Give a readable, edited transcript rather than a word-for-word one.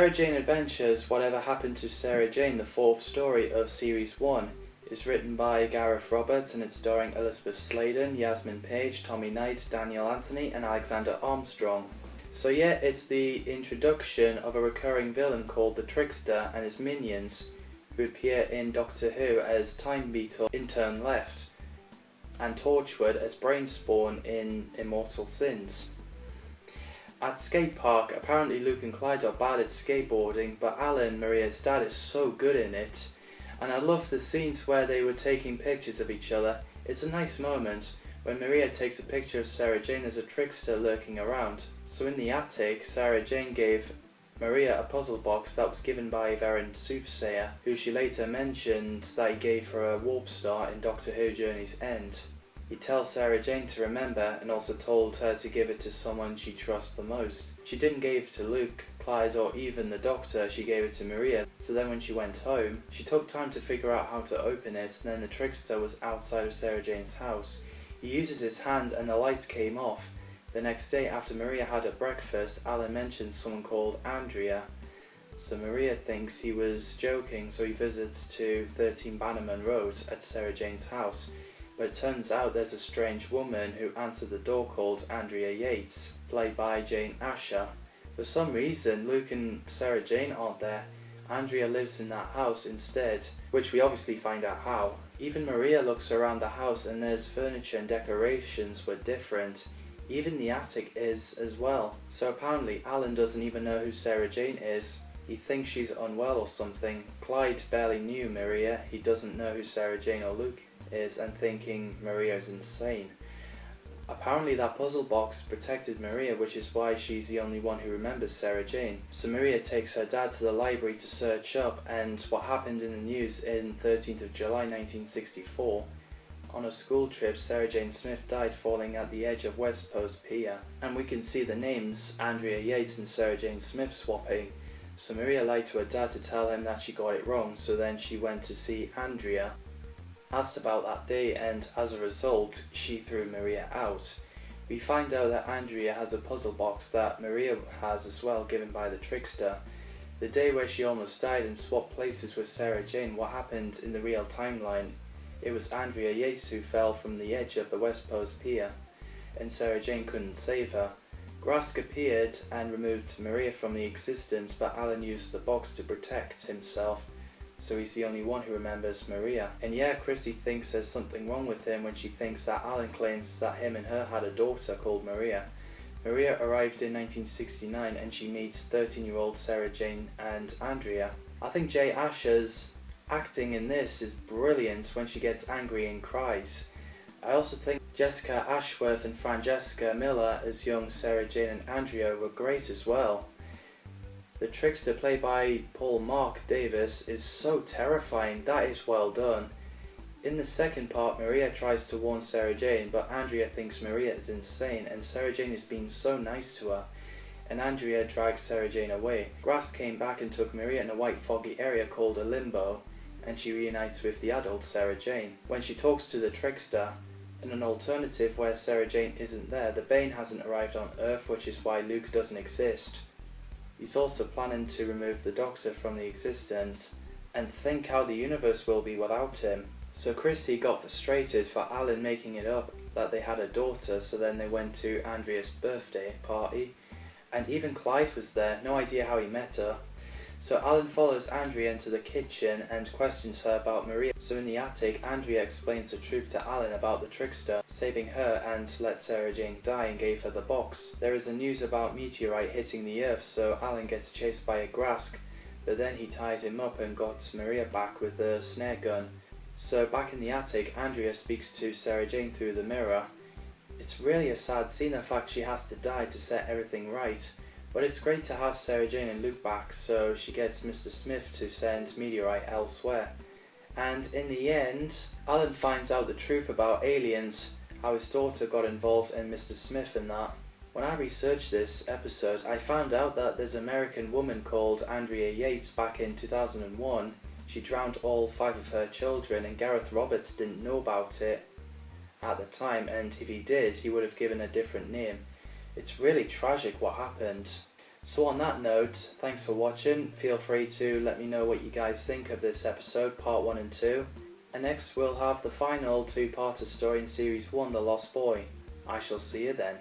Sarah Jane Adventures Whatever Happened to Sarah Jane, the fourth story of Series 1, is written by Gareth Roberts and it's starring Elizabeth Sladen, Yasmin Page, Tommy Knight, Daniel Anthony and Alexander Armstrong. So yeah, it's the introduction of a recurring villain called the Trickster and his minions, who appear in Doctor Who as Time Beetle in Turn Left, and Torchwood as Brainspawn in Immortal Sins. At skate park, apparently Luke and Clyde are bad at skateboarding, but Alan, Maria's dad, is so good in it. And I love the scenes where they were taking pictures of each other. It's a nice moment. When Maria takes a picture of Sarah Jane, there's a trickster lurking around. So in the attic, Sarah Jane gave Maria a puzzle box that was given by Varen Soothsayer, who she later mentioned that he gave her a warp star in Doctor Who Journey's End. He tells Sarah Jane to remember and also told her to give it to someone she trusts the most. She didn't give it to Luke, Clyde or even the Doctor, she gave it to Maria. So then when she went home, she took time to figure out how to open it, and then the trickster was outside of Sarah Jane's house. He uses his hand and the light came off. The next day after Maria had her breakfast, Alan mentions someone called Andrea. So Maria thinks he was joking, so he visits to 13 Bannerman Road at Sarah Jane's house. But it turns out there's a strange woman who answered the door called Andrea Yates, played by Jane Asher. For some reason, Luke and Sarah Jane aren't there. Andrea lives in that house instead, which we obviously find out how. Even Maria looks around the house and there's furniture and decorations were different. Even the attic is as well. So apparently Alan doesn't even know who Sarah Jane is. He thinks she's unwell or something. Clyde barely knew Maria. He doesn't know who Sarah Jane or Luke is and thinking Maria is insane. Apparently that puzzle box protected Maria, which is why she's the only one who remembers Sarah Jane. So Maria takes her dad to the library to search up and what happened in the news in 13th of July 1964. On a school trip, Sarah Jane Smith died falling at the edge of West Post Pier. And we can see the names Andrea Yates and Sarah Jane Smith swapping. So Maria lied to her dad to tell him that she got it wrong, so then she went to see Andrea, asked about that day, and as a result, she threw Maria out. We find out that Andrea has a puzzle box that Maria has as well, given by the trickster. The day where she almost died and swapped places with Sarah Jane, what happened in the real timeline? It was Andrea Yates who fell from the edge of the West Post Pier, and Sarah Jane couldn't save her. Grask appeared and removed Maria from the existence, but Alan used the box to protect himself, so he's the only one who remembers Maria. And yeah, Chrissy thinks there's something wrong with him when she thinks that Alan claims that him and her had a daughter called Maria. Maria arrived in 1969 and she meets 13-year-old Sarah Jane and Andrea. I think Jay Asher's acting in this is brilliant when she gets angry and cries. I also think Jessica Ashworth and Francesca Miller as young Sarah Jane and Andrea were great as well. The trickster, played by Paul Mark Davis, is so terrifying. That is well done. In the second part, Maria tries to warn Sarah Jane, but Andrea thinks Maria is insane and Sarah Jane is being so nice to her, and Andrea drags Sarah Jane away. Grass came back and took Maria in a white foggy area called a limbo, and she reunites with the adult Sarah Jane. When she talks to the trickster, in an alternative where Sarah Jane isn't there, the Bane hasn't arrived on Earth, which is why Luke doesn't exist. He's also planning to remove the Doctor from the existence, and think how the universe will be without him. So Chrissy got frustrated for Alan making it up that they had a daughter, so then they went to Andrea's birthday party, and even Clyde was there, no idea how he met her. So Alan follows Andrea into the kitchen and questions her about Maria. So in the attic, Andrea explains the truth to Alan about the trickster, saving her and let Sarah Jane die and gave her the box. There is a news about meteorite hitting the earth, so Alan gets chased by a Grask, but then he tied him up and got Maria back with a snare gun. So back in the attic, Andrea speaks to Sarah Jane through the mirror. It's really a sad scene, the fact she has to die to set everything right. But it's great to have Sarah Jane and Luke back, so she gets Mr. Smith to send meteorite elsewhere. And in the end, Alan finds out the truth about aliens, how his daughter got involved and Mr. Smith and that. When I researched this episode, I found out that there's an American woman called Andrea Yates back in 2001. She drowned all 5 of her children and Gareth Roberts didn't know about it at the time, and if he did, he would have given a different name. It's really tragic what happened. So on that note, thanks for watching. Feel free to let me know what you guys think of this episode, part 1 and 2. And next we'll have the final two-parter story in series 1, The Lost Boy. I shall see you then.